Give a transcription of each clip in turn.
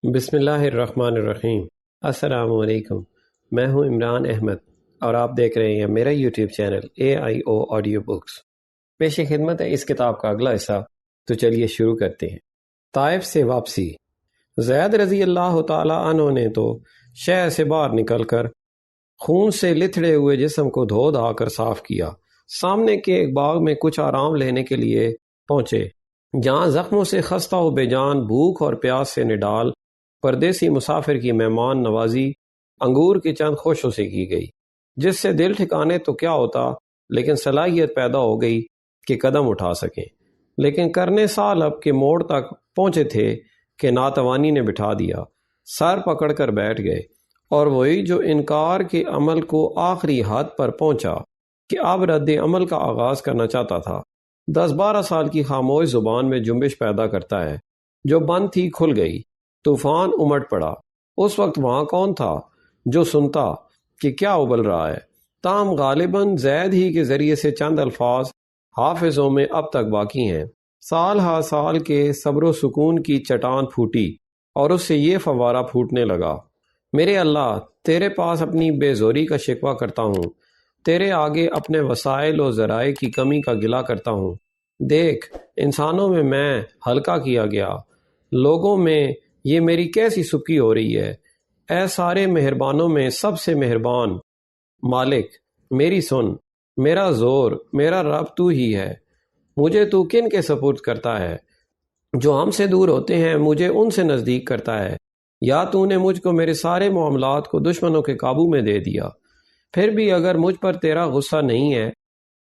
بسم اللہ الرحمن الرحیم۔ السلام علیکم، میں ہوں عمران احمد اور آپ دیکھ رہے ہیں میرا YouTube channel AIO audio books. پیش خدمت ہے اس کتاب کا اگلا حصہ، تو چلیے شروع کرتے ہیں۔ طائف سے واپسی۔ زید رضی اللہ تعالی عنہ نے تو شہر سے باہر نکل کر خون سے لتھڑے ہوئے جسم کو دھو دھا کر صاف کیا۔ سامنے کے ایک باغ میں کچھ آرام لینے کے لیے پہنچے، جہاں زخموں سے خستہ و بے جان، بھوک اور پیاس سے نڈال پردیسی مسافر کی مہمان نوازی انگور کی چند خوشوں سے کی گئی، جس سے دل ٹھکانے تو کیا ہوتا لیکن صلاحیت پیدا ہو گئی کہ قدم اٹھا سکیں۔ لیکن کرنے سال اب کے موڑ تک پہنچے تھے کہ ناتوانی نے بٹھا دیا، سر پکڑ کر بیٹھ گئے، اور وہی جو انکار کے عمل کو آخری حد پر پہنچا کہ اب رد عمل کا آغاز کرنا چاہتا تھا، 10-12 سال کی خاموش زبان میں جنبش پیدا کرتا ہے، جو بند تھی کھل گئی، طوفان امٹ پڑا۔ اس وقت وہاں کون تھا جو سنتا کہ کیا ابل رہا ہے؟ تاہم غالباً زید ہی کے ذریعے سے چند الفاظ حافظوں میں اب تک باقی ہیں۔ سال ہا سال کے صبر و سکون کی چٹان پھوٹی اور اس سے یہ فوارہ پھوٹنے لگا۔ میرے اللہ، تیرے پاس اپنی بے زوری کا شکوہ کرتا ہوں، تیرے آگے اپنے وسائل و ذرائع کی کمی کا گلہ کرتا ہوں۔ دیکھ، انسانوں میں ہلکا کیا گیا، لوگوں میں یہ میری کیسی سبکی ہو رہی ہے۔ اے سارے مہربانوں میں سب سے مہربان مالک، میری سن، میرا زور، میرا رب تو ہی ہے۔ مجھے تو کن کے سپرد کرتا ہے؟ جو ہم سے دور ہوتے ہیں مجھے ان سے نزدیک کرتا ہے، یا تو نے مجھ کو میرے سارے معاملات کو دشمنوں کے قابو میں دے دیا؟ پھر بھی اگر مجھ پر تیرا غصہ نہیں ہے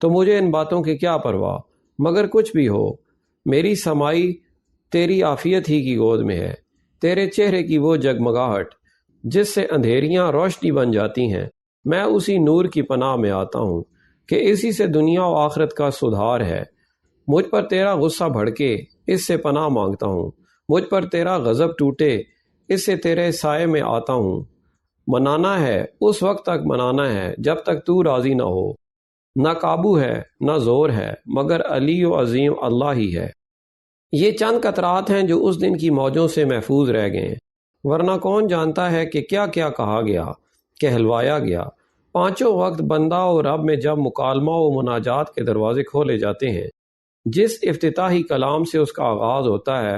تو مجھے ان باتوں کی کیا پرواہ؟ مگر کچھ بھی ہو، میری سمائی تیری عافیت ہی کی گود میں ہے، تیرے چہرے کی وہ جگمگاہٹ جس سے اندھیریاں روشنی بن جاتی ہیں۔ میں اسی نور کی پناہ میں آتا ہوں کہ اسی سے دنیا و آخرت کا سدھار ہے۔ مجھ پر تیرا غصہ بھڑکے، اس سے پناہ مانگتا ہوں۔ مجھ پر تیرا غضب ٹوٹے، اس سے تیرے سائے میں آتا ہوں۔ منانا ہے، اس وقت تک منانا ہے جب تک تو راضی نہ ہو۔ نہ قابو ہے نہ زور ہے، مگر علی و عظیم اللہ ہی ہے۔ یہ چند قطرات ہیں جو اس دن کی موجوں سے محفوظ رہ گئے ہیں، ورنہ کون جانتا ہے کہ کیا کیا کہا گیا، کہلوایا گیا۔ پانچوں وقت بندہ و رب میں جب مکالمہ و مناجات کے دروازے کھولے جاتے ہیں، جس افتتاحی کلام سے اس کا آغاز ہوتا ہے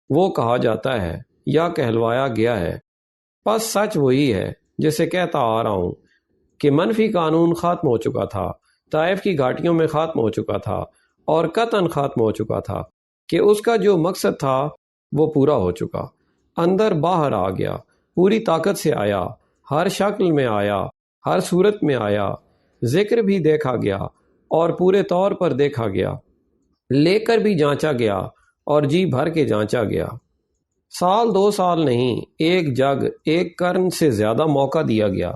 وہ کہا جاتا ہے یا کہلوایا گیا ہے۔ پس سچ وہی ہے جسے کہتا آ رہا ہوں کہ منفی قانون ختم ہو چکا تھا، طائف کی گھاٹیوں میں ختم ہو چکا تھا، اور قطعاً ختم ہو چکا تھا کہ اس کا جو مقصد تھا وہ پورا ہو چکا۔ اندر باہر آ گیا، پوری طاقت سے آیا، ہر شکل میں آیا، ہر صورت میں آیا، ذکر بھی دیکھا گیا اور پورے طور پر دیکھا گیا، لے کر بھی جانچا گیا اور جی بھر کے جانچا گیا۔ سال 2 سال نہیں، ایک جگ، ایک قرن سے زیادہ موقع دیا گیا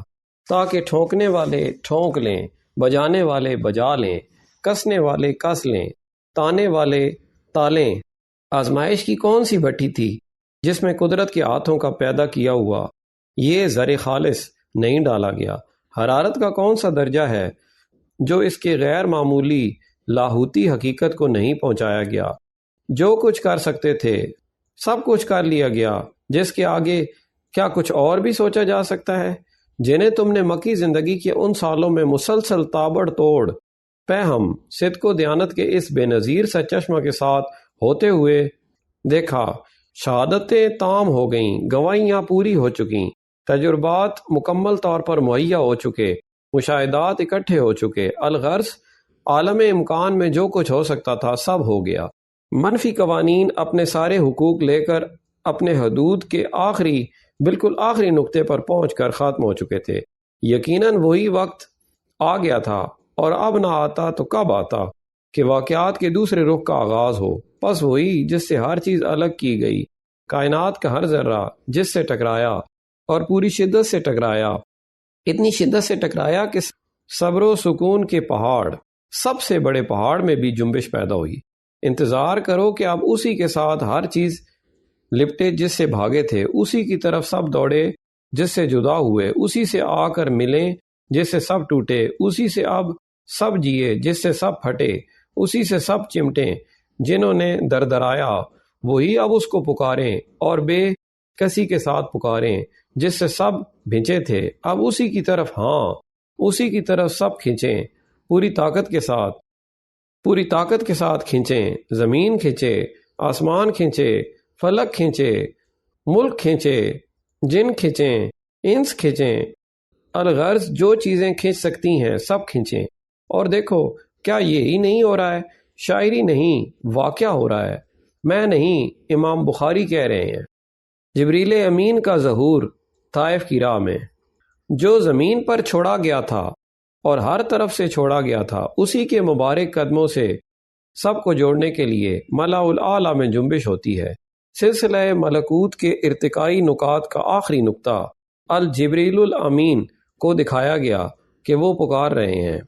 تاکہ ٹھونکنے والے ٹھونک لیں، بجانے والے بجا لیں، کسنے والے کس لیں، تانے والے تالیں۔ آزمائش کی کون سی بھٹی تھی جس میں قدرت کے ہاتھوں کا پیدا کیا ہوا یہ زر خالص نہیں ڈالا گیا؟ حرارت کا کون سا درجہ ہے جو اس کے غیر معمولی لاہوتی حقیقت کو نہیں پہنچایا گیا؟ جو کچھ کر سکتے تھے سب کچھ کر لیا گیا، جس کے آگے کیا کچھ اور بھی سوچا جا سکتا ہے؟ جنہیں تم نے مکی زندگی کے ان سالوں میں مسلسل تابڑ توڑ پہم، صدق و دیانت کے اس بے نظیر سا چشمہ کے ساتھ ہوتے ہوئے دیکھا، شہادتیں تام ہو گئیں، گواہیاں پوری ہو چکیں، تجربات مکمل طور پر مہیا ہو چکے، مشاہدات اکٹھے ہو چکے، الغرض عالم امکان میں جو کچھ ہو سکتا تھا سب ہو گیا۔ منفی قوانین اپنے سارے حقوق لے کر اپنے حدود کے بالکل آخری نقطے پر پہنچ کر ختم ہو چکے تھے۔ یقیناً وہی وقت آ گیا تھا، اور اب نہ آتا تو کب آتا کہ واقعات کے دوسرے رخ کا آغاز ہو۔ پس وہی جس سے ہر چیز الگ کی گئی، کائنات کا ہر ذرہ جس سے ٹکرایا اور پوری شدت سے ٹکرایا، اتنی شدت سے ٹکرایا کہ صبر و سکون کے پہاڑ، سب سے بڑے پہاڑ میں بھی جنبش پیدا ہوئی۔ انتظار کرو کہ اب اسی کے ساتھ ہر چیز لپٹے جس سے بھاگے تھے، اسی کی طرف سب دوڑے جس سے جدا ہوئے، اسی سے آ کر ملیں جس سے سب ٹوٹے، اسی سے اب سب جیے جس سے سب پھٹے، اسی سے سب چمٹیں جنہوں نے دردرایا، وہی اب اس کو پکاریں اور بے کسی کے ساتھ پکاریں جس سے سب بھیجے تھے، اب اسی کی طرف، ہاں اسی کی طرف سب کھینچیں، پوری طاقت کے ساتھ کھینچیں، زمین کھینچے، آسمان کھینچے، فلک کھینچے، ملک کھینچے، جن کھینچیں، انس کھینچیں، الغرض جو چیزیں کھینچ سکتی ہیں سب کھینچیں۔ اور دیکھو کیا یہی نہیں ہو رہا ہے؟ شاعری نہیں، واقعہ ہو رہا ہے، میں نہیں، امام بخاری کہہ رہے ہیں۔ جبریل امین کا ظہور طائف کی راہ میں، جو زمین پر چھوڑا گیا تھا اور ہر طرف سے چھوڑا گیا تھا، اسی کے مبارک قدموں سے سب کو جوڑنے کے لیے ملا الاعلیٰ میں جنبش ہوتی ہے۔ سلسلہ ملکوت کے ارتقائی نکات کا آخری نقطہ الجبریل الامین کو دکھایا گیا کہ وہ پکار رہے ہیں۔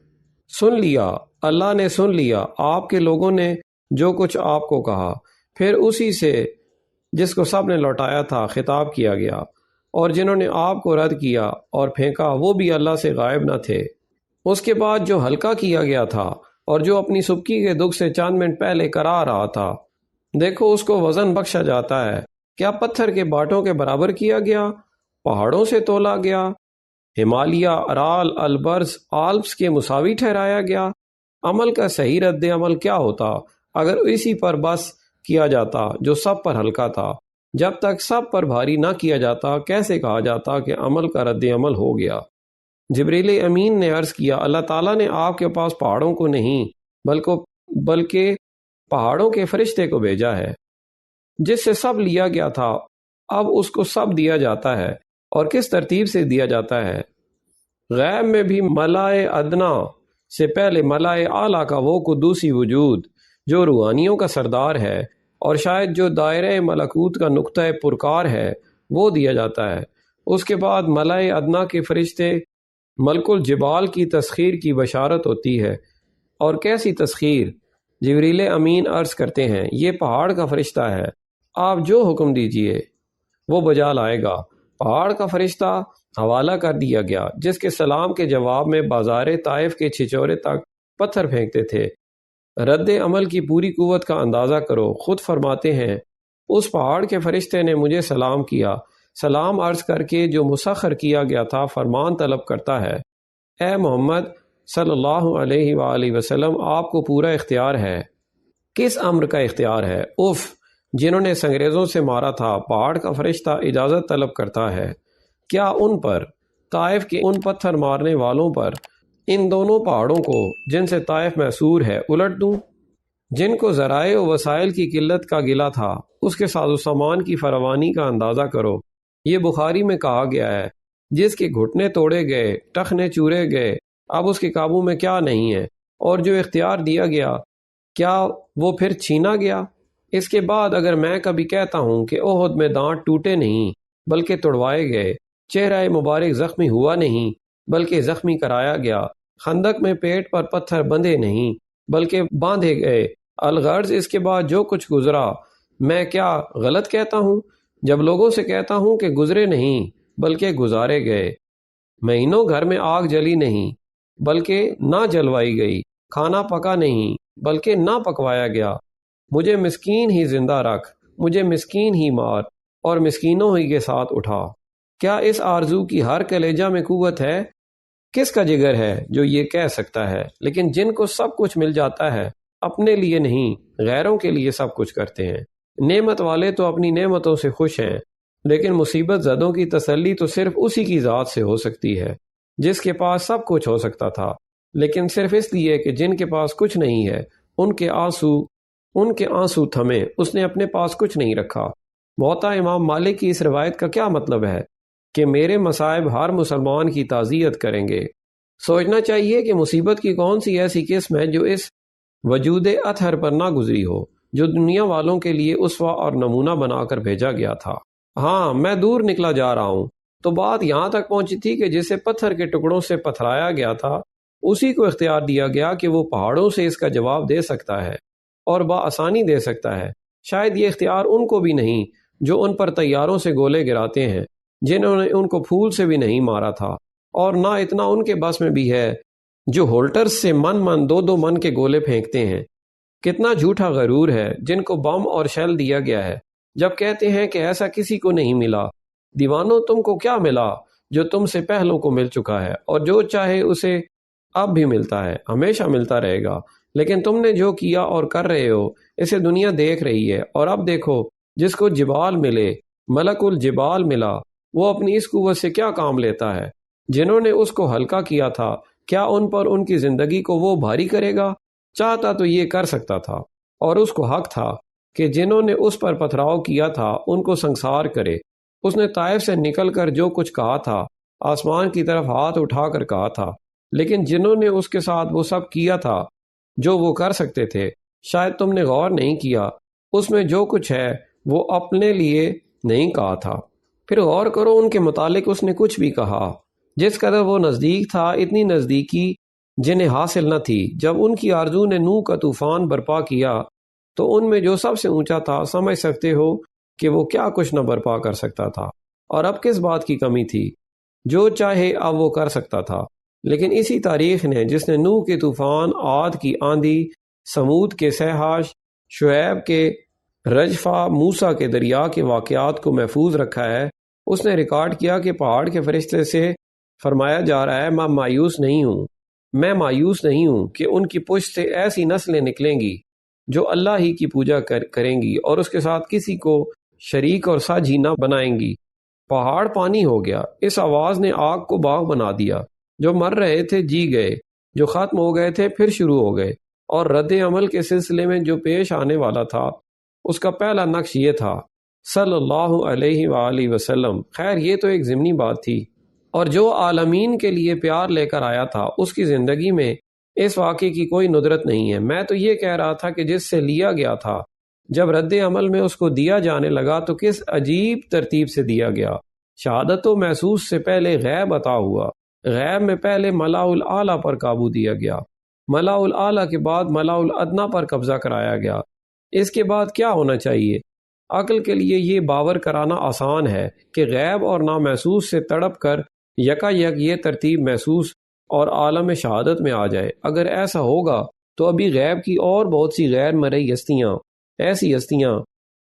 سن لیا، اللہ نے سن لیا آپ کے لوگوں نے جو کچھ آپ کو کہا، پھر اسی سے جس کو سب نے لوٹایا تھا خطاب کیا گیا، اور جنہوں نے آپ کو رد کیا اور پھینکا وہ بھی اللہ سے غائب نہ تھے۔ اس کے بعد جو ہلکا کیا گیا تھا اور جو اپنی سبکی کے دکھ سے چند منٹ پہلے کرا رہا تھا، دیکھو اس کو وزن بخشا جاتا ہے۔ کیا پتھر کے باٹوں کے برابر کیا گیا؟ پہاڑوں سے تولا گیا؟ ہمالیہ، ارال، البرز، آلپس کے مساوی ٹھہرایا گیا؟ عمل کا صحیح رد عمل کیا ہوتا اگر اسی پر بس کیا جاتا جو سب پر ہلکا تھا؟ جب تک سب پر بھاری نہ کیا جاتا کیسے کہا جاتا کہ عمل کا رد عمل ہو گیا؟ جبریل امین نے عرض کیا، اللہ تعالیٰ نے آپ کے پاس پہاڑوں کو نہیں بلکہ پہاڑوں کے فرشتے کو بھیجا ہے، جس سے سب لیا گیا تھا، اب اس کو سب دیا جاتا ہے۔ اور کس ترتیب سے دیا جاتا ہے؟ غیب میں بھی ملائے ادنا سے پہلے ملائے اعلیٰ کا وہ قدوسی وجود جو روحانیوں کا سردار ہے اور شاید جو دائرہ ملکوت کا نقطہ پرکار ہے وہ دیا جاتا ہے۔ اس کے بعد ملائے ادنا کے فرشتے ملک الجبال کی تسخیر کی بشارت ہوتی ہے۔ اور کیسی تسخیر؟ جبریل امین عرض کرتے ہیں، یہ پہاڑ کا فرشتہ ہے، آپ جو حکم دیجئے وہ بجا لائے گا۔ پہاڑ کا فرشتہ حوالہ کر دیا گیا جس کے سلام کے جواب میں بازار طائف کے چھچورے تک پتھر پھینکتے تھے۔ رد عمل کی پوری قوت کا اندازہ کرو، خود فرماتے ہیں اس پہاڑ کے فرشتے نے مجھے سلام کیا، سلام عرض کر کے جو مسخر کیا گیا تھا فرمان طلب کرتا ہے، اے محمد صلی اللہ علیہ وآلہ وسلم آپ کو پورا اختیار ہے۔ کس امر کا اختیار ہے؟ اف، جنہوں نے سنگریزوں سے مارا تھا، پہاڑ کا فرشتہ اجازت طلب کرتا ہے، کیا ان پر، طائف کے ان پتھر مارنے والوں پر، ان دونوں پہاڑوں کو جن سے طائف محصور ہے الٹ دوں؟ جن کو ذرائع و وسائل کی قلت کا گلہ تھا، اس کے ساز و سامان کی فراوانی کا اندازہ کرو۔ یہ بخاری میں کہا گیا ہے، جس کے گھٹنے توڑے گئے، ٹخنے چورے گئے، اب اس کے قابو میں کیا نہیں ہے، اور جو اختیار دیا گیا کیا وہ پھر چھینا گیا؟ اس کے بعد اگر میں کبھی کہتا ہوں کہ احد میں دانت ٹوٹے نہیں بلکہ توڑوائے گئے، چہرہ مبارک زخمی ہوا نہیں بلکہ زخمی کرایا گیا، خندق میں پیٹ پر پتھر بندھے نہیں بلکہ باندھے گئے، الغرض اس کے بعد جو کچھ گزرا، میں کیا غلط کہتا ہوں جب لوگوں سے کہتا ہوں کہ گزرے نہیں بلکہ گزارے گئے؟ مہینوں گھر میں آگ جلی نہیں بلکہ نہ جلوائی گئی، کھانا پکا نہیں بلکہ نہ پکوایا گیا، مجھے مسکین ہی زندہ رکھ، مجھے مسکین ہی مار، اور مسکینوں ہی کے ساتھ اٹھا۔ کیا اس آرزو کی ہر کلیجہ میں قوت ہے؟ کس کا جگر ہے جو یہ کہہ سکتا ہے؟ لیکن جن کو سب کچھ مل جاتا ہے اپنے لیے نہیں غیروں کے لیے سب کچھ کرتے ہیں۔ نعمت والے تو اپنی نعمتوں سے خوش ہیں، لیکن مصیبت زدوں کی تسلی تو صرف اسی کی ذات سے ہو سکتی ہے جس کے پاس سب کچھ ہو سکتا تھا، لیکن صرف اس لیے کہ جن کے پاس کچھ نہیں ہے ان کے آنسو تھمے، اس نے اپنے پاس کچھ نہیں رکھا۔ موطا امام مالک کی اس روایت کا کیا مطلب ہے؟ کہ میرے مصائب ہر مسلمان کی تعزیت کریں گے۔ سوچنا چاہیے کہ مصیبت کی کون سی ایسی قسم ہے جو اس وجود اطہر پر نہ گزری ہو، جو دنیا والوں کے لیے اسوہ اور نمونہ بنا کر بھیجا گیا تھا۔ ہاں، میں دور نکلا جا رہا ہوں تو بات یہاں تک پہنچی تھی کہ جسے پتھر کے ٹکڑوں سے پتھرایا گیا تھا اسی کو اختیار دیا گیا کہ وہ پہاڑوں سے اس کا جواب دے سکتا ہے اور بآسانی دے سکتا ہے۔ شاید یہ اختیار ان کو بھی نہیں جو ان پر طیاروں سے گولے گراتے ہیں، جنہوں نے ان کو پھول سے بھی نہیں مارا تھا، اور نہ اتنا ان کے بس میں بھی ہے جو ہولٹرز سے من 2 کے گولے پھینکتے ہیں۔ کتنا جھوٹا غرور ہے جن کو بم اور شیل دیا گیا ہے جب کہتے ہیں کہ ایسا کسی کو نہیں ملا۔ دیوانوں، تم کو کیا ملا جو تم سے پہلوں کو مل چکا ہے، اور جو چاہے اسے اب بھی ملتا ہے، ہمیشہ ملتا رہے گا۔ لیکن تم نے جو کیا اور کر رہے ہو اسے دنیا دیکھ رہی ہے، اور اب دیکھو جس کو جبال ملے، ملک الجبال ملا، وہ اپنی اس قوت سے کیا کام لیتا ہے؟ جنہوں نے اس کو ہلکا کیا تھا، کیا ان پر ان کی زندگی کو وہ بھاری کرے گا؟ چاہتا تو یہ کر سکتا تھا، اور اس کو حق تھا کہ جنہوں نے اس پر پتھراؤ کیا تھا ان کو سنسار کرے۔ اس نے طائف سے نکل کر جو کچھ کہا تھا، آسمان کی طرف ہاتھ اٹھا کر کہا تھا، لیکن جنہوں نے اس کے ساتھ وہ سب کیا تھا جو وہ کر سکتے تھے، شاید تم نے غور نہیں کیا، اس میں جو کچھ ہے وہ اپنے لیے نہیں کہا تھا۔ پھر غور کرو، ان کے متعلق اس نے کچھ بھی کہا جس قدر وہ نزدیک تھا، اتنی نزدیکی جنہیں حاصل نہ تھی۔ جب ان کی آرزو نے نوح کا طوفان برپا کیا تو ان میں جو سب سے اونچا تھا، سمجھ سکتے ہو کہ وہ کیا کچھ نہ برپا کر سکتا تھا، اور اب کس بات کی کمی تھی؟ جو چاہے اب وہ کر سکتا تھا۔ لیکن اسی تاریخ نے جس نے نوح کے طوفان، عاد کی آندھی، سمود کے سہاش، شعیب کے رجفہ، موسیٰ کے دریا کے واقعات کو محفوظ رکھا ہے، اس نے ریکارڈ کیا کہ پہاڑ کے فرشتے سے فرمایا جا رہا ہے، میں مایوس نہیں ہوں کہ ان کی پشت سے ایسی نسلیں نکلیں گی جو اللہ ہی کی پوجا کریں گی اور اس کے ساتھ کسی کو شریک اور ساجھی نہ بنائیں گی۔ پہاڑ پانی ہو گیا، اس آواز نے آگ کو باغ بنا دیا، جو مر رہے تھے جی گئے، جو ختم ہو گئے تھے پھر شروع ہو گئے، اور رد عمل کے سلسلے میں جو پیش آنے والا تھا اس کا پہلا نقش یہ تھا، صلی اللہ علیہ وآلہ وسلم۔ خیر، یہ تو ایک ضمنی بات تھی، اور جو عالمین کے لیے پیار لے کر آیا تھا اس کی زندگی میں اس واقعے کی کوئی ندرت نہیں ہے۔ میں تو یہ کہہ رہا تھا کہ جس سے لیا گیا تھا، جب رد عمل میں اس کو دیا جانے لگا تو کس عجیب ترتیب سے دیا گیا۔ شہادت و محسوس سے پہلے غیب عطا ہوا، غیب میں پہلے ملا الاعلیٰ پر قابو دیا گیا، ملا الاعلیٰ کے بعد ملا الادنیٰ پر قبضہ کرایا گیا۔ اس کے بعد کیا ہونا چاہیے؟ عقل کے لیے یہ باور کرانا آسان ہے کہ غیب اور نامحسوس سے تڑپ کر یکا یک یہ ترتیب محسوس اور عالم شہادت میں آ جائے۔ اگر ایسا ہوگا تو ابھی غیب کی اور بہت سی غیر مرئی ہستیاں، ایسی ہستیاں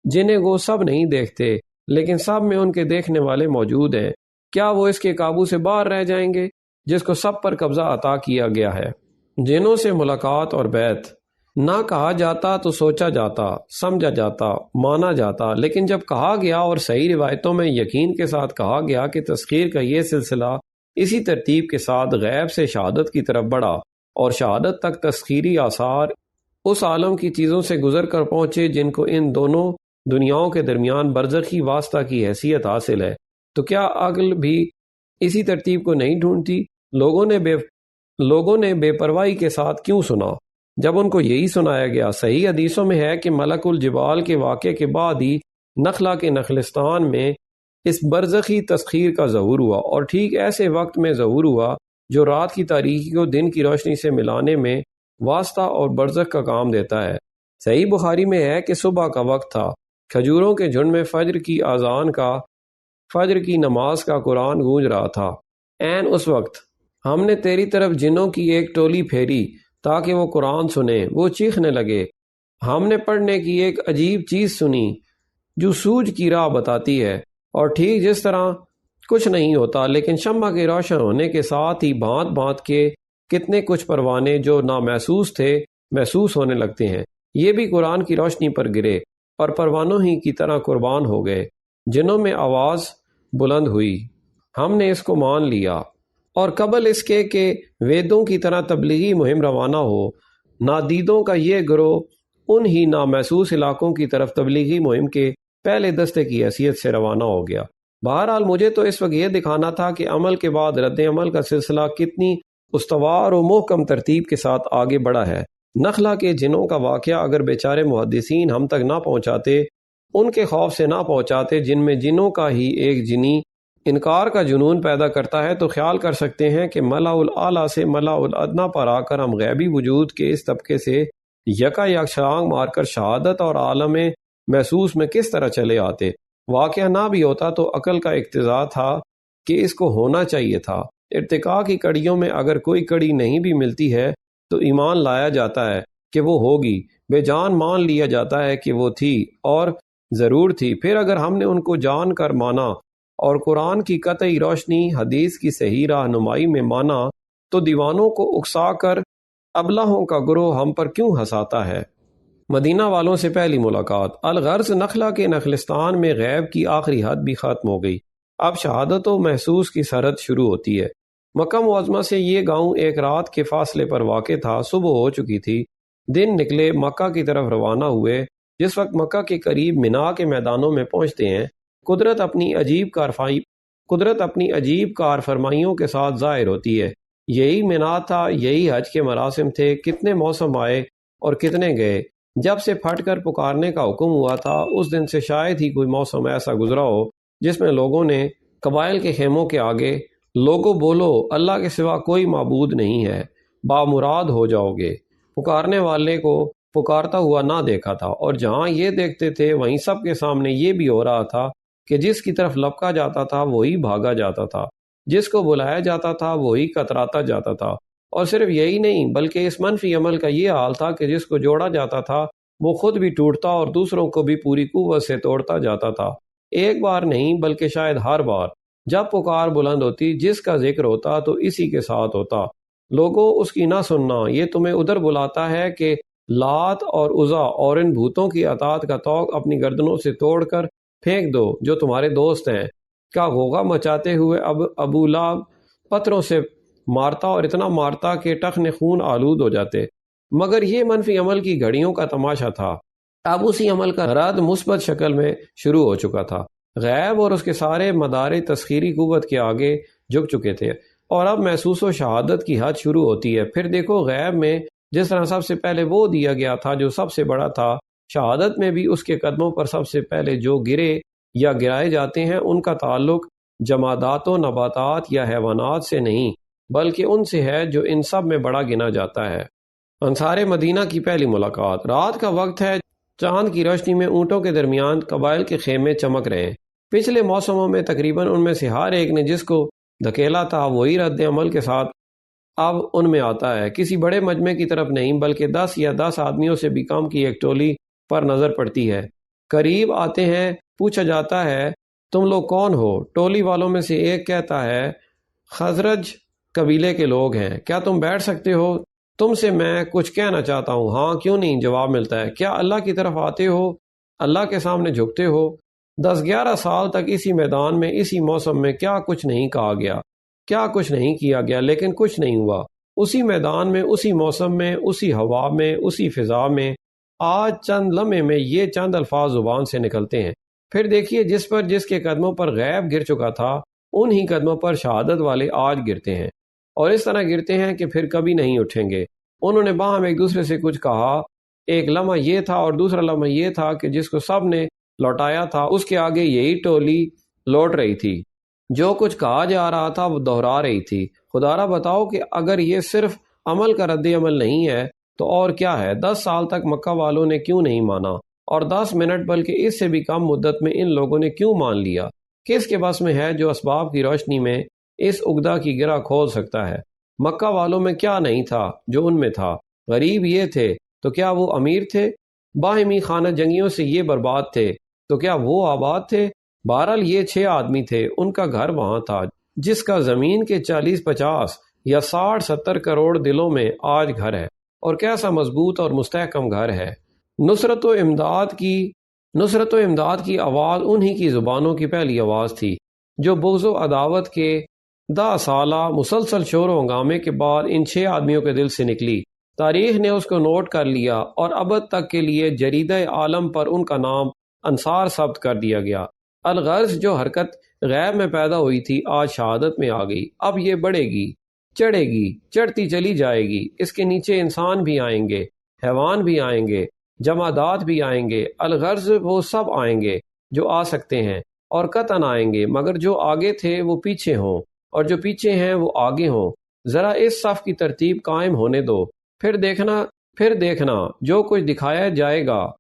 جنہیں وہ سب نہیں دیکھتے لیکن سب میں ان کے دیکھنے والے موجود ہیں، کیا وہ اس کے قابو سے باہر رہ جائیں گے جس کو سب پر قبضہ عطا کیا گیا ہے؟ جنوں سے ملاقات اور بیعت نہ کہا جاتا تو سوچا جاتا، سمجھا جاتا، مانا جاتا، لیکن جب کہا گیا اور صحیح روایتوں میں یقین کے ساتھ کہا گیا کہ تسخیر کا یہ سلسلہ اسی ترتیب کے ساتھ غیب سے شہادت کی طرف بڑھا اور شہادت تک تسخیری آثار اس عالم کی چیزوں سے گزر کر پہنچے جن کو ان دونوں دنیاؤں کے درمیان برزخی واسطہ کی حیثیت حاصل ہے، تو کیا عقل بھی اسی ترتیب کو نہیں ڈھونڈتی؟ لوگوں نے بے پرواہی کے ساتھ کیوں سنا جب ان کو یہی سنایا گیا؟ صحیح حدیثوں میں ہے کہ ملک الجبال کے واقعے کے بعد ہی نخلا کے نخلستان میں اس برزخی تسخیر کا ظہور ہوا، اور ٹھیک ایسے وقت میں ظہور ہوا جو رات کی تاریکی کو دن کی روشنی سے ملانے میں واسطہ اور برزخ کا کام دیتا ہے۔ صحیح بخاری میں ہے کہ صبح کا وقت تھا، کھجوروں کے جھنڈ میں فجر کی نماز کا قرآن گونج رہا تھا۔ عین اس وقت ہم نے تیری طرف جنوں کی ایک ٹولی پھیری تاکہ وہ قرآن سنیں، وہ چیخنے لگے۔ ہم نے پڑھنے کی ایک عجیب چیز سنی جو سوج کی راہ بتاتی ہے، اور ٹھیک جس طرح کچھ نہیں ہوتا لیکن شمع کے روشن ہونے کے ساتھ ہی بھانت بھانت کے کتنے کچھ پروانے جو نامحسوس تھے محسوس ہونے لگتے ہیں، یہ بھی قرآن کی روشنی پر گرے اور پروانوں ہی کی طرح قربان ہو گئے۔ جنوں میں آواز بلند ہوئی، ہم نے اس کو مان لیا، اور قبل اس کے کہ ویدوں کی طرح تبلیغی مہم روانہ ہو، نادیدوں کا یہ گروہ ان ہی نامحسوس علاقوں کی طرف تبلیغی مہم کے پہلے دستے کی حیثیت سے روانہ ہو گیا۔ بہرحال مجھے تو اس وقت یہ دکھانا تھا کہ عمل کے بعد رد عمل کا سلسلہ کتنی استوار و محکم ترتیب کے ساتھ آگے بڑھا ہے۔ نخلا کے جنوں کا واقعہ اگر بیچارے محدثین ہم تک نہ پہنچاتے، ان کے خوف سے نہ پہنچاتے جن میں جنوں کا ہی ایک جنی انکار کا جنون پیدا کرتا ہے، تو خیال کر سکتے ہیں کہ ملا الاعلیٰ سے ملا الادنیٰ پر آ کر ہم غیبی وجود کے اس طبقے سے یکا یک چھلانگ مار کر شہادت اور عالم محسوس میں کس طرح چلے آتے۔ واقعہ نہ بھی ہوتا تو عقل کا اقتضا تھا کہ اس کو ہونا چاہیے تھا۔ ارتقاء کی کڑیوں میں اگر کوئی کڑی نہیں بھی ملتی ہے تو ایمان لایا جاتا ہے کہ وہ ہوگی، بے جان مان لیا جاتا ہے کہ وہ تھی، اور ضرور تھی۔ پھر اگر ہم نے ان کو جان کر مانا اور قرآن کی قطعی روشنی، حدیث کی صحیح رہنمائی میں مانا، تو دیوانوں کو اکسا کر ابلہوں کا گروہ ہم پر کیوں ہنساتا ہے؟ مدینہ والوں سے پہلی ملاقات۔ الغرض نخلا کے نخلستان میں غیب کی آخری حد بھی ختم ہو گئی، اب شہادت و محسوس کی سرحد شروع ہوتی ہے۔ مکہ معظمہ سے یہ گاؤں ایک رات کے فاصلے پر واقع تھا۔ صبح ہو چکی تھی، دن نکلے، مکہ کی طرف روانہ ہوئے۔ جس وقت مکہ کے قریب مینا کے میدانوں میں پہنچتے ہیں، قدرت اپنی عجیب کار فرمائیوں کے ساتھ ظاہر ہوتی ہے۔ یہی مینا تھا، یہی حج کے مراسم تھے۔ کتنے موسم آئے اور کتنے گئے۔ جب سے پھٹ کر پکارنے کا حکم ہوا تھا، اس دن سے شاید ہی کوئی موسم ایسا گزرا ہو جس میں لوگوں نے قبائل کے خیموں کے آگے لوگو بولو اللہ کے سوا کوئی معبود نہیں ہے، بامراد ہو جاؤ گے، پکارنے والے کو پکارتا ہوا نہ دیکھا تھا۔ اور جہاں یہ دیکھتے تھے وہیں سب کے سامنے یہ بھی ہو رہا تھا کہ جس کی طرف لپکا جاتا تھا وہی بھاگا جاتا تھا، جس کو بلایا جاتا تھا وہی کتراتا جاتا تھا۔ اور صرف یہی نہیں بلکہ اس منفی عمل کا یہ حال تھا کہ جس کو جوڑا جاتا تھا وہ خود بھی ٹوٹتا اور دوسروں کو بھی پوری قوت سے توڑتا جاتا تھا۔ ایک بار نہیں بلکہ شاید ہر بار جب پکار بلند ہوتی، جس کا ذکر ہوتا تو اسی کے ساتھ ہوتا، لوگوں اس کی نہ سننا، یہ تمہیں ادھر بلاتا ہے کہ لات اور عزا اور ان بھوتوں کی اطاعت کا طوق اپنی گردنوں سے توڑ کر پھینک دو جو تمہارے دوست ہیں۔ کا غوغا مچاتے ہوئے اب ابو لہب پتھروں سے مارتا اور اتنا مارتا کہ ٹخنے خون آلود ہو جاتے، مگر یہ منفی عمل کی گھڑیوں کا تماشا تھا۔ اب اسی عمل کا رد مثبت شکل میں شروع ہو چکا تھا۔ غیب اور اس کے سارے مدارے تسخیری قوت کے آگے جھک چکے تھے، اور اب محسوس و شہادت کی حد شروع ہوتی ہے۔ پھر دیکھو غیب میں جس طرح سب سے پہلے وہ دیا گیا تھا جو سب سے بڑا تھا، شہادت میں بھی اس کے قدموں پر سب سے پہلے جو گرے یا گرائے جاتے ہیں ان کا تعلق جمادات و نباتات یا حیوانات سے نہیں بلکہ ان سے ہے جو ان سب میں بڑا گنا جاتا ہے۔ انصار مدینہ کی پہلی ملاقات۔ رات کا وقت ہے، چاند کی روشنی میں اونٹوں کے درمیان قبائل کے خیمے چمک رہے ہیں۔ پچھلے موسموں میں تقریباً ان میں سے ہر ایک نے جس کو دھکیلا تھا وہی رد عمل کے ساتھ اب ان میں آتا ہے۔ کسی بڑے مجمع کی طرف نہیں بلکہ 10 یا 10 آدمیوں سے بھی کم کی ایک ٹولی پر نظر پڑتی ہے۔ قریب آتے ہیں، پوچھا جاتا ہے تم لوگ کون ہو؟ ٹولی والوں میں سے ایک کہتا ہے خزرج قبیلے کے لوگ ہیں۔ کیا تم بیٹھ سکتے ہو؟ تم سے میں کچھ کہنا چاہتا ہوں۔ ہاں کیوں نہیں، جواب ملتا ہے۔ کیا اللہ کی طرف آتے ہو؟ اللہ کے سامنے جھکتے ہو؟ 10-11 سال تک اسی میدان میں اسی موسم میں کیا کچھ نہیں کہا گیا، کیا کچھ نہیں کیا گیا، لیکن کچھ نہیں ہوا۔ اسی میدان میں، اسی موسم میں، اسی ہوا میں، اسی فضا میں آج چند لمحے میں یہ چند الفاظ زبان سے نکلتے ہیں۔ پھر دیکھیے جس کے قدموں پر غیب گر چکا تھا انہی قدموں پر شہادت والے آج گرتے ہیں، اور اس طرح گرتے ہیں کہ پھر کبھی نہیں اٹھیں گے۔ انہوں نے باہم ایک دوسرے سے کچھ کہا، ایک لمحہ یہ تھا اور دوسرا لمحہ یہ تھا کہ جس کو سب نے لوٹایا تھا اس کے آگے یہی ٹولی لوٹ رہی تھی، جو کچھ کہا جا رہا تھا وہ دہرا رہی تھی۔ خدارا بتاؤ کہ اگر یہ صرف عمل کا رد عمل نہیں ہے تو اور کیا ہے؟ 10 سال تک مکہ والوں نے کیوں نہیں مانا، اور 10 منٹ بلکہ اس سے بھی کم مدت میں ان لوگوں نے کیوں مان لیا؟ کس کے بس میں ہے جو اسباب کی روشنی میں اس عقدہ کی گرہ کھول سکتا ہے؟ مکہ والوں میں کیا نہیں تھا جو ان میں تھا؟ غریب یہ تھے تو کیا وہ امیر تھے؟ باہمی خانہ جنگیوں سے یہ برباد تھے تو کیا وہ آباد تھے؟ بہرحال یہ 6 آدمی تھے، ان کا گھر وہاں تھا جس کا زمین کے 40-50 یا 60-70 کروڑ دلوں میں آج گھر ہے، اور کیسا مضبوط اور مستحکم گھر ہے۔ نصرت و امداد کی آواز انہی کی زبانوں کی پہلی آواز تھی جو بغض و عداوت کے 10 سالہ مسلسل شور و ہنگامے کے بعد ان 6 آدمیوں کے دل سے نکلی۔ تاریخ نے اس کو نوٹ کر لیا اور ابد تک کے لیے جریدہ عالم پر ان کا نام انصار ثبت کر دیا گیا۔ الغرض جو حرکت غیب میں پیدا ہوئی تھی آج شہادت میں آ گئی۔ اب یہ بڑھے گی، چڑھے گی، چڑھتی چلی جائے گی۔ اس کے نیچے انسان بھی آئیں گے، حیوان بھی آئیں گے، جمادات بھی آئیں گے۔ الغرض وہ سب آئیں گے جو آ سکتے ہیں، اور قطعاً آئیں گے، مگر جو آگے تھے وہ پیچھے ہوں، اور جو پیچھے ہیں وہ آگے ہوں۔ ذرا اس صف کی ترتیب قائم ہونے دو، پھر دیکھنا جو کچھ دکھایا جائے گا،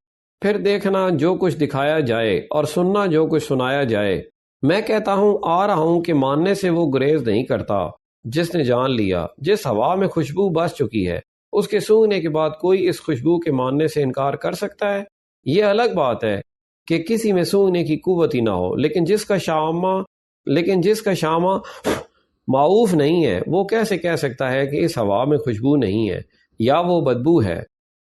پھر دیکھنا جو کچھ دکھایا جائے، اور سننا جو کچھ سنایا جائے۔ میں کہتا ہوں آ رہا ہوں کہ ماننے سے وہ گریز نہیں کرتا جس نے جان لیا۔ جس ہوا میں خوشبو بس چکی ہے اس کے سونگھنے کے بعد کوئی اس خوشبو کے ماننے سے انکار کر سکتا ہے؟ یہ الگ بات ہے کہ کسی میں سونگنے کی قوت ہی نہ ہو، لیکن جس کا شامہ معروف نہیں ہے وہ کیسے کہہ سکتا ہے کہ اس ہوا میں خوشبو نہیں ہے یا وہ بدبو ہے؟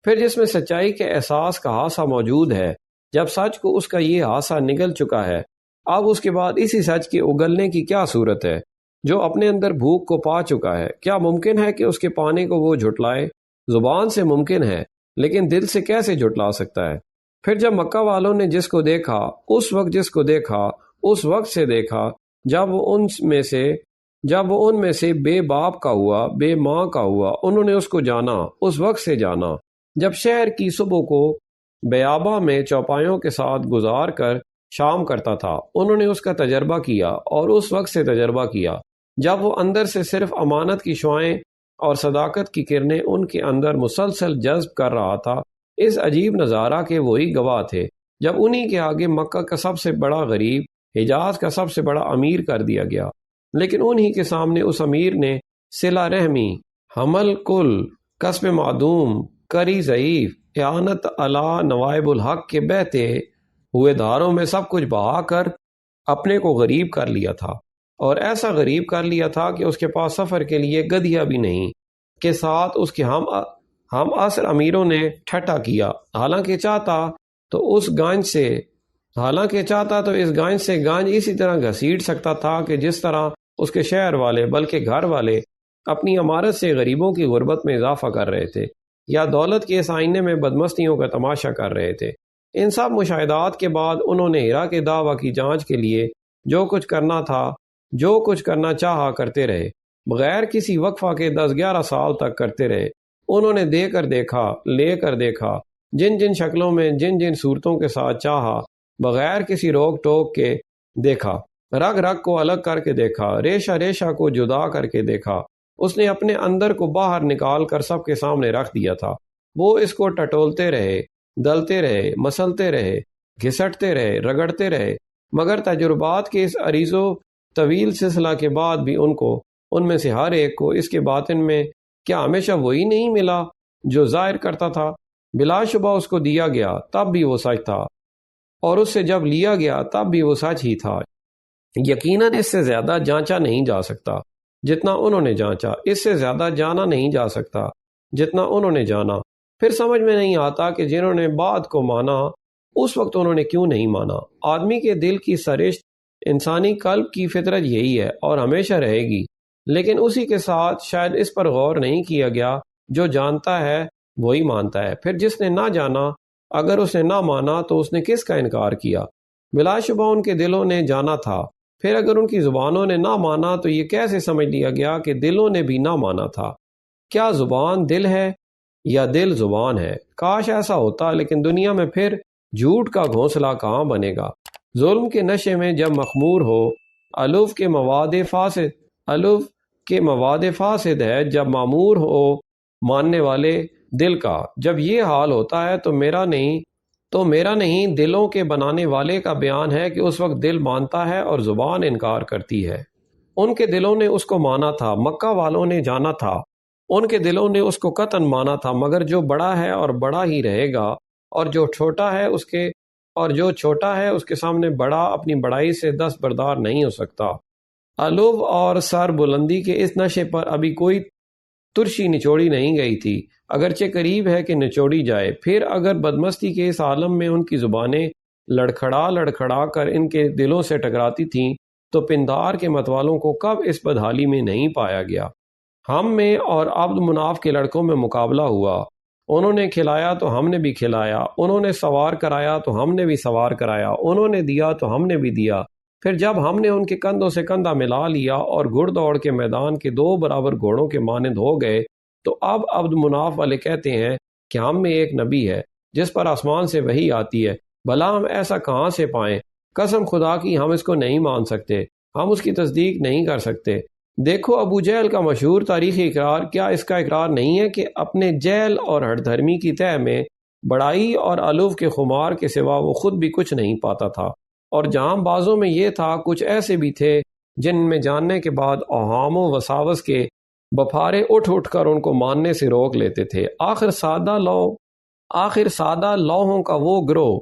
پھر جس میں سچائی کے احساس کا حادثہ موجود ہے، جب سچ کو اس کا یہ حادثہ نگل چکا ہے، اب اس کے بعد اسی سچ کے اگلنے کی کیا صورت ہے؟ جو اپنے اندر بھوک کو پا چکا ہے، کیا ممکن ہے کہ اس کے پانے کو وہ جھٹلائے؟ زبان سے ممکن ہے، لیکن دل سے کیسے جھٹلا سکتا ہے؟ پھر جب مکہ والوں نے جس کو دیکھا اس وقت سے دیکھا جب وہ ان میں سے بے باپ کا ہوا، بے ماں کا ہوا، انہوں نے اس کو جانا، اس وقت سے جانا جب شہر کی صبح کو بیاباں میں چوپایوں کے ساتھ گزار کر شام کرتا تھا۔ انہوں نے اس کا تجربہ کیا اور اس وقت سے تجربہ کیا جب وہ اندر سے صرف امانت کی شعائیں اور صداقت کی کرنیں ان کے اندر مسلسل جذب کر رہا تھا۔ اس عجیب نظارہ کے وہی گواہ تھے جب انہی کے آگے مکہ کا سب سے بڑا غریب حجاز کا سب سے بڑا امیر کر دیا گیا، لیکن انہی کے سامنے اس امیر نے صلہ رحمی، حمل کل، کسب معدوم، کری ضعیف، اعانت علی نوائب الحق کے بہتے ہوئے دھاروں میں سب کچھ بہا کر اپنے کو غریب کر لیا تھا، اور ایسا غریب کر لیا تھا کہ اس کے پاس سفر کے لیے گدھیا بھی نہیں، کے ساتھ اس کے ہم عصر امیروں نے ٹھٹھا کیا، حالانکہ چاہتا تو اس گانج سے گانج اسی طرح گھسیٹ سکتا تھا کہ جس طرح اس کے شہر والے بلکہ گھر والے اپنی عمارت سے غریبوں کی غربت میں اضافہ کر رہے تھے، یا دولت کے اس آئینے میں بدمستیوں کا تماشا کر رہے تھے۔ ان سب مشاہدات کے بعد انہوں نے ہیرا کے دعویٰ کی جانچ کے لیے جو کچھ کرنا چاہا کرتے رہے، بغیر کسی وقفہ کے 10-11 سال تک کرتے رہے۔ انہوں نے لے کر دیکھا، جن جن شکلوں میں جن جن صورتوں کے ساتھ چاہا، بغیر کسی روک ٹوک کے دیکھا، رگ رگ کو الگ کر کے دیکھا، ریشہ ریشہ کو جدا کر کے دیکھا۔ اس نے اپنے اندر کو باہر نکال کر سب کے سامنے رکھ دیا تھا۔ وہ اس کو ٹٹولتے رہے، دلتے رہے، مسلتے رہے، گھسٹتے رہے، رگڑتے رہے، مگر تجربات کے اس عریض و طویل سلسلہ کے بعد بھی ان میں سے ہر ایک کو اس کے باطن میں کیا ہمیشہ وہی نہیں ملا جو ظاہر کرتا تھا؟ بلا شبہ اس کو دیا گیا تب بھی وہ سچ تھا، اور اس سے جب لیا گیا تب بھی وہ سچ ہی تھا۔ یقیناً اس سے زیادہ جانچا نہیں جا سکتا جتنا انہوں نے جانچا، اس سے زیادہ جانا نہیں جا سکتا جتنا انہوں نے جانا۔ پھر سمجھ میں نہیں آتا کہ جنہوں نے بات کو مانا اس وقت انہوں نے کیوں نہیں مانا۔ آدمی کے دل کی سرشت، انسانی قلب کی فطرت یہی ہے اور ہمیشہ رہے گی، لیکن اسی کے ساتھ شاید اس پر غور نہیں کیا گیا جو جانتا ہے وہی مانتا ہے۔ پھر جس نے نہ جانا، اگر اس نے نہ مانا تو اس نے کس کا انکار کیا؟ بلا شبہ ان کے دلوں نے جانا تھا۔ پھر اگر ان کی زبانوں نے نہ مانا تو یہ کیسے سمجھ لیا گیا کہ دلوں نے بھی نہ مانا تھا؟ کیا زبان دل ہے یا دل زبان ہے؟ کاش ایسا ہوتا، لیکن دنیا میں پھر جھوٹ کا گھونسلہ کہاں بنے گا؟ ظلم کے نشے میں جب مخمور ہو، الف کے مواد فاسد ہے جب معمور ہو ماننے والے دل کا۔ جب یہ حال ہوتا ہے تو میرا نہیں دلوں کے بنانے والے کا بیان ہے کہ اس وقت دل مانتا ہے اور زبان انکار کرتی ہے۔ ان کے دلوں نے اس کو مانا تھا، مکہ والوں نے جانا تھا، ان کے دلوں نے اس کو قطعاً مانا تھا، مگر جو بڑا ہے اور بڑا ہی رہے گا، اور جو چھوٹا ہے اس کے سامنے بڑا اپنی بڑائی سے دستبردار نہیں ہو سکتا۔ علو اور سر بلندی کے اس نشے پر ابھی کوئی ترشی نچوڑی نہیں گئی تھی، اگرچہ قریب ہے کہ نچوڑی جائے۔ پھر اگر بدمستی کے اس عالم میں ان کی زبانیں لڑکھڑا کر ان کے دلوں سے ٹکراتی تھیں تو پندار کے متوالوں کو کب اس بدحالی میں نہیں پایا گیا؟ ہم میں اور عبد مناف کے لڑکوں میں مقابلہ ہوا، انہوں نے کھلایا تو ہم نے بھی کھلایا، انہوں نے سوار کرایا تو ہم نے بھی سوار کرایا، انہوں نے دیا تو ہم نے بھی دیا۔ پھر جب ہم نے ان کے کندھوں سے کندھا ملا لیا اور گھڑ دوڑ کے میدان کے 2 برابر گھوڑوں کے مانند ہو گئے، تو اب عبد مناف والے کہتے ہیں کہ ہم میں ایک نبی ہے جس پر آسمان سے وحی آتی ہے۔ بھلا ہم ایسا کہاں سے پائیں؟ قسم خدا کی ہم اس کو نہیں مان سکتے، ہم اس کی تصدیق نہیں کر سکتے۔ دیکھو ابو جہل کا مشہور تاریخی اقرار، کیا اس کا اقرار نہیں ہے کہ اپنے جہل اور ہٹ دھرمی کی تہ میں بڑائی اور الوف کے خمار کے سوا وہ خود بھی کچھ نہیں پاتا تھا، اور جہاں بازوں میں یہ تھا کچھ ایسے بھی تھے جن میں جاننے کے بعد اوہام و وساوس کے بپھارے اٹھ کر ان کو ماننے سے روک لیتے تھے۔ آخر سادہ لوحوں کا وہ گروہ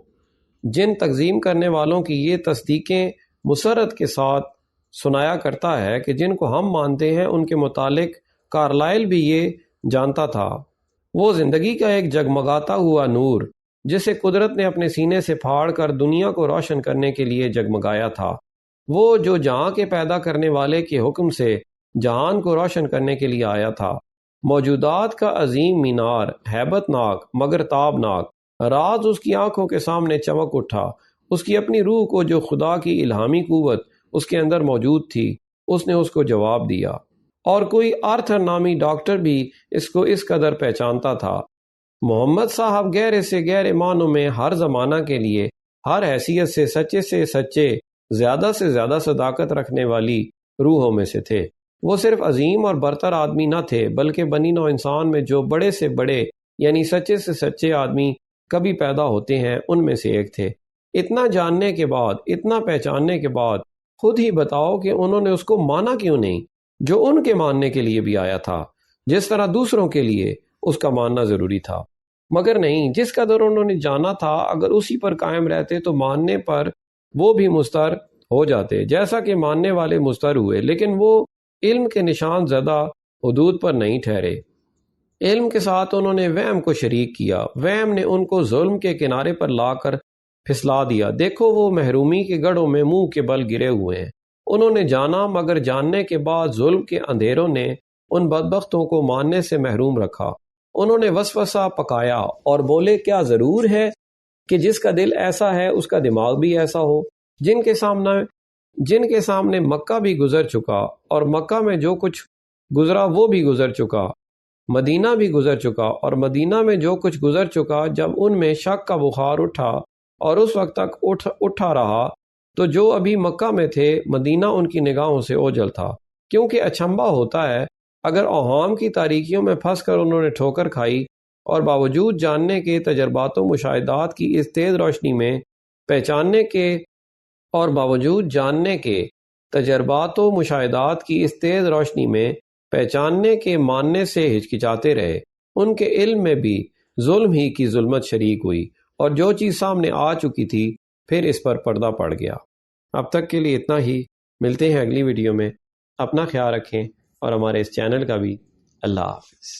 جن تقسیم کرنے والوں کی یہ تصدیقیں مسرت کے ساتھ سنایا کرتا ہے کہ جن کو ہم مانتے ہیں ان کے متعلق کارلائل بھی یہ جانتا تھا۔ وہ زندگی کا ایک جگمگاتا ہوا نور جسے قدرت نے اپنے سینے سے پھاڑ کر دنیا کو روشن کرنے کے لیے جگمگایا تھا، وہ جو جہاں کے پیدا کرنے والے کے حکم سے جہان کو روشن کرنے کے لیے آیا تھا۔ موجودات کا عظیم مینار، ہیبت ناک مگر تابناک راز اس کی آنکھوں کے سامنے چمک اٹھا۔ اس کی اپنی روح کو جو خدا کی الہامی قوت اس کے اندر موجود تھی، اس نے اس کو جواب دیا، اور کوئی آرتھر نامی ڈاکٹر بھی اس کو اس قدر پہچانتا تھا۔ محمد صاحب گہرے سے گہرے معنوں میں ہر زمانہ کے لیے، ہر حیثیت سے سچے زیادہ سے زیادہ صداقت رکھنے والی روحوں میں سے تھے۔ وہ صرف عظیم اور برتر آدمی نہ تھے، بلکہ بنی نوع انسان میں جو بڑے سے بڑے یعنی سچے سے سچے آدمی کبھی پیدا ہوتے ہیں ان میں سے ایک تھے۔ اتنا جاننے کے بعد، اتنا پہچاننے کے بعد، خود ہی بتاؤ کہ انہوں نے اس کو مانا کیوں نہیں جو ان کے ماننے کے لیے بھی آیا تھا، جس طرح دوسروں کے لیے اس کا ماننا ضروری تھا۔ مگر نہیں، جس قدر انہوں نے جانا تھا اگر اسی پر قائم رہتے تو ماننے پر وہ بھی مستر ہو جاتے، جیسا کہ ماننے والے مستر ہوئے، لیکن وہ علم کے نشان زدہ حدود پر نہیں ٹھہرے۔ علم کے ساتھ انہوں نے وہم کو شریک کیا، وہم نے ان کو ظلم کے کنارے پر لا کر پھسلا دیا۔ دیکھو وہ محرومی کے گڑھوں میں منہ کے بل گرے ہوئے ہیں۔ انہوں نے جانا، مگر جاننے کے بعد ظلم کے اندھیروں نے ان بدبختوں کو ماننے سے محروم رکھا۔ انہوں نے وسوسہ پکایا اور بولے، کیا ضرور ہے کہ جس کا دل ایسا ہے اس کا دماغ بھی ایسا ہو؟ جن کے سامنے مکہ بھی گزر چکا، اور مکہ میں جو کچھ گزرا وہ بھی گزر چکا، مدینہ بھی گزر چکا، اور مدینہ میں جو کچھ گزر چکا، جب ان میں شک کا بخار اٹھا اور اس وقت تک اٹھا رہا، تو جو ابھی مکہ میں تھے مدینہ ان کی نگاہوں سے اوجھل تھا۔ کیونکہ اچنبھا ہوتا ہے اگر اوہام کی تاریکیوں میں پھنس کر انہوں نے ٹھوکر کھائی اور باوجود جاننے کے تجربات و مشاہدات کی اس تیز روشنی میں پہچاننے کے ماننے سے ہچکچاتے رہے۔ ان کے علم میں بھی ظلم ہی کی ظلمت شریک ہوئی، اور جو چیز سامنے آ چکی تھی پھر اس پر پردہ پڑ گیا۔ اب تک کے لیے اتنا ہی، ملتے ہیں اگلی ویڈیو میں۔ اپنا خیال رکھیں اور ہمارے اس چینل کا بھی۔ اللہ حافظ۔